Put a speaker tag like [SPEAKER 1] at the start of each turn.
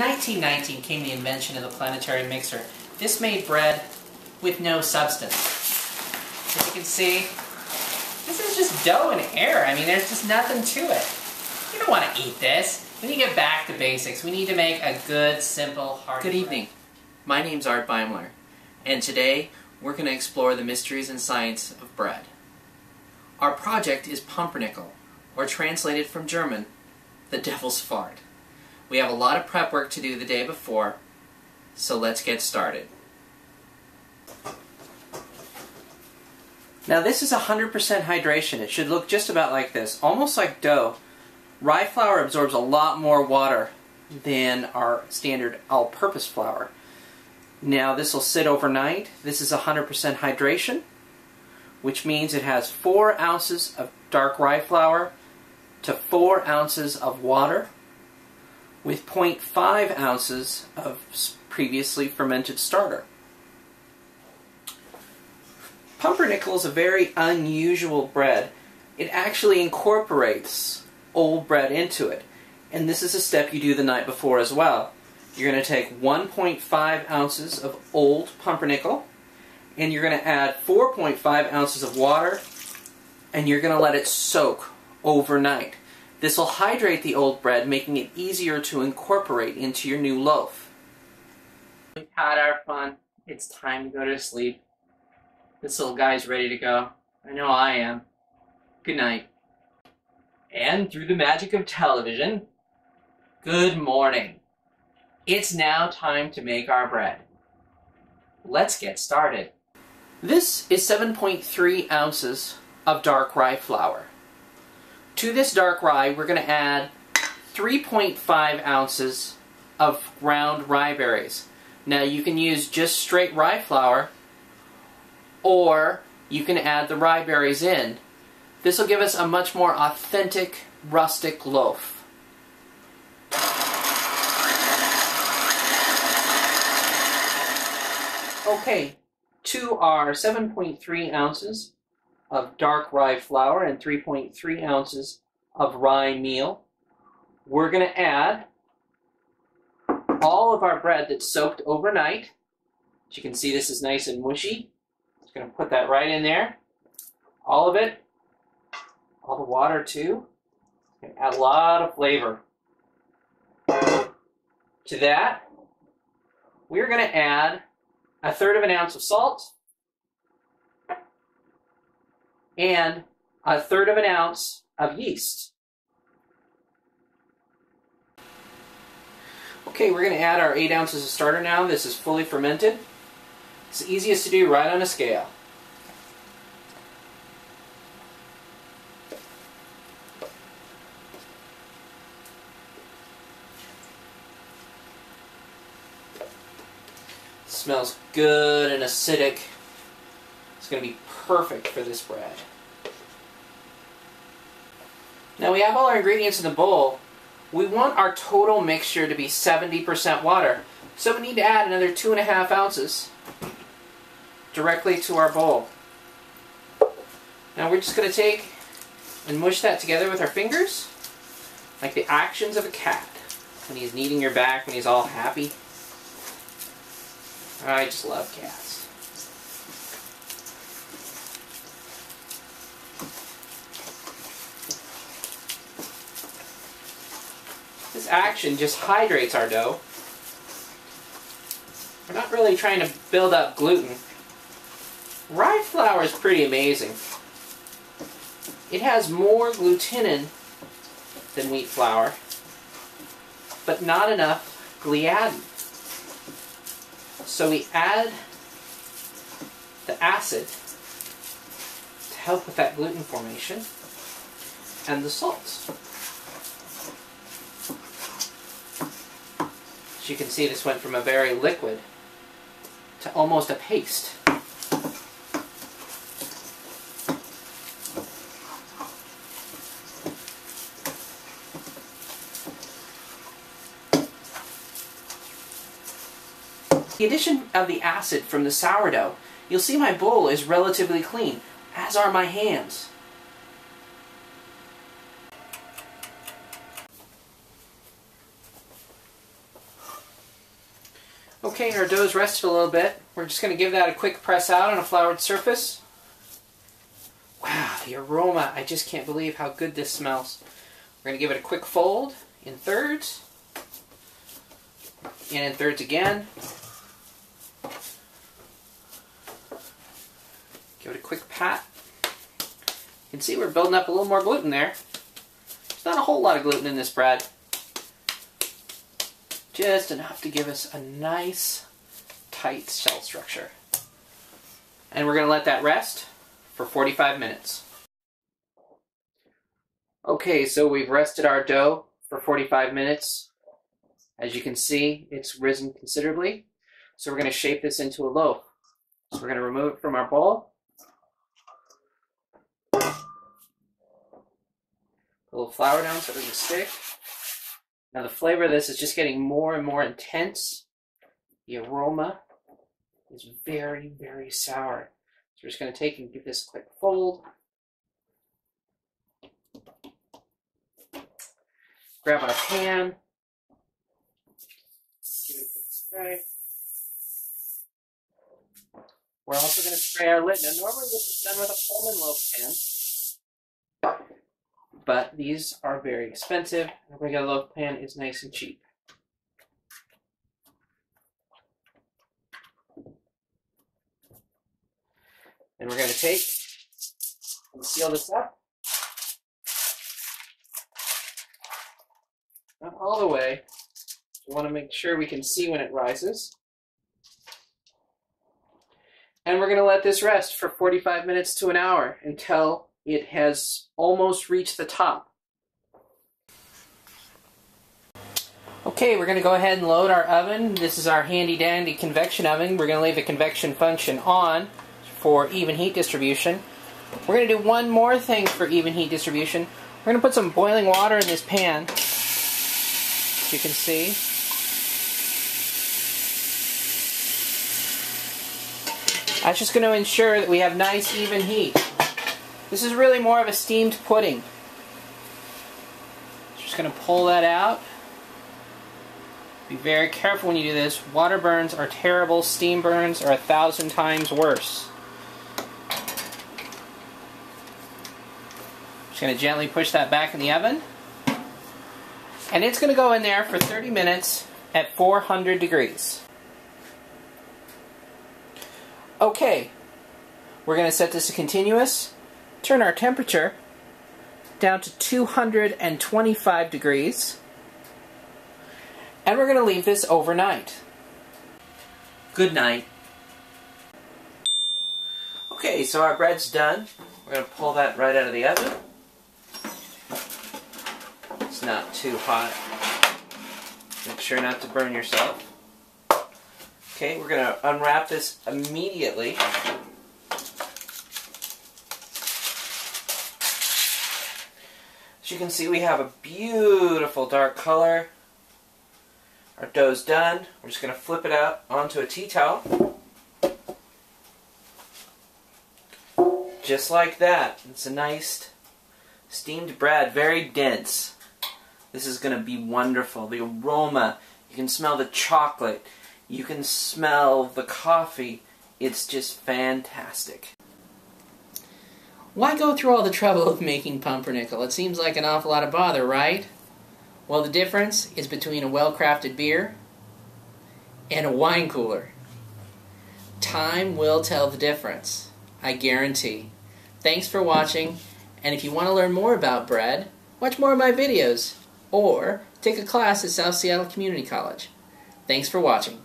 [SPEAKER 1] 1919 came the invention of the planetary mixer. This made bread with no substance. As you can see, this is just dough and air. I mean, there's just nothing to it. You don't want to eat this. We need to get back to basics. We need to make a good, simple, hearty bread.
[SPEAKER 2] Good evening. My name's Beimler, and today we're going to explore the mysteries and science of bread. Our project is Pumpernickel, or translated from German, the devil's fart. We have a lot of prep work to do the day before, so let's get started.
[SPEAKER 1] Now this is 100% hydration. It should look just about like this, almost like dough. Rye flour absorbs a lot more water than our standard all-purpose flour. Now this will sit overnight. This is 100% hydration, which means it has 4 ounces of dark rye flour to 4 ounces of water with 0.5 ounces of previously fermented starter. Pumpernickel is a very unusual bread. It actually incorporates old bread into it. And this is a step you do the night before as well. You're going to take 1.5 ounces of old pumpernickel, and you're going to add 4.5 ounces of water, and you're going to let it soak overnight. This will hydrate the old bread, making it easier to incorporate into your new loaf. We've had our fun. It's time to go to sleep. This little guy's ready to go. I know I am. Good night. And through the magic of television, good morning. It's now time to make our bread. Let's get started. This is 7.3 ounces of dark rye flour. To this dark rye, we're going to add 3.5 ounces of ground rye berries. Now you can use just straight rye flour, or you can add the rye berries in. This will give us a much more authentic, rustic loaf. Okay, to our 7.3 ounces of dark rye flour and 3.3 ounces of rye meal, we're going to add all of our bread that's soaked overnight. As you can see, this is nice and mushy. Just going to put that right in there. All of it. All the water too. And add a lot of flavor. To that, we're going to add 1/3 ounce of salt and 1/3 ounce of yeast. Okay, we're going to add our 8 ounces of starter now. This is fully fermented. It's the easiest to do right on a scale. Smells good and acidic. It's going to be perfect for this bread. Now we have all our ingredients in the bowl. We want our total mixture to be 70% water. So we need to add another 2.5 ounces directly to our bowl. Now we're just going to take and mush that together with our fingers, like the actions of a cat when he's kneading your back, when he's all happy. I just love cats. This action just hydrates our dough. We're not really trying to build up gluten. Rye flour is pretty amazing. It has more glutenin than wheat flour, but not enough gliadin. So we add the acid to help with that gluten formation and the salts. As you can see, this went from a very liquid to almost a paste. The addition of the acid from the sourdough, you'll see my bowl is relatively clean, as are my hands. Okay, our dough's rested a little bit. We're just going to give that a quick press out on a floured surface. Wow, the aroma. I just can't believe how good this smells. We're going to give it a quick fold in thirds. And in thirds again. Give it a quick pat. You can see we're building up a little more gluten there. There's not a whole lot of gluten in this bread. Just enough to give us a nice, tight shell structure. And we're going to let that rest for 45 minutes. Okay, so we've rested our dough for 45 minutes. As you can see, it's risen considerably. So we're going to shape this into a loaf. So we're going to remove it from our bowl. Put a little flour down so it doesn't stick. Now the flavor of this is just getting more and more intense. The aroma is very, very sour. So we're just going to take and give this a quick fold. Grab our pan. Give it a quick spray. We're also going to spray our lid. Now normally this is done with a Pullman loaf pan. But these are very expensive. A regular loaf pan is nice and cheap. And we're going to take and seal this up. Not all the way. We want to make sure we can see when it rises. And we're going to let this rest for 45 minutes to an hour until it has almost reached the top. Okay, we're going to go ahead and load our oven. This is our handy dandy convection oven. We're going to leave the convection function on for even heat distribution. We're going to do one more thing for even heat distribution. We're going to put some boiling water in this pan, as you can see. That's just going to ensure that we have nice even heat. This is really more of a steamed pudding. Just going to pull that out. Be very careful when you do this. Water burns are terrible. Steam burns are 1,000 times worse. Just going to gently push that back in the oven. And it's going to go in there for 30 minutes at 400 degrees. Okay, we're going to set this to continuous. Turn our temperature down to 225 degrees. And we're going to leave this overnight. Good night. Okay, so our bread's done. We're going to pull that right out of the oven. It's not too hot. Make sure not to burn yourself. Okay, we're going to unwrap this immediately. As you can see, we have a beautiful dark color. Our dough's done. We're just going to flip it out onto a tea towel. Just like that. It's a nice steamed bread, very dense. This is going to be wonderful. The aroma, you can smell the chocolate, you can smell the coffee. It's just fantastic. Why go through all the trouble of making pumpernickel? It seems like an awful lot of bother, right? Well, the difference is between a well-crafted beer and a wine cooler. Time will tell the difference, I guarantee. Thanks for watching, and if you want to learn more about bread, watch more of my videos, or take a class at South Seattle Community College. Thanks for watching.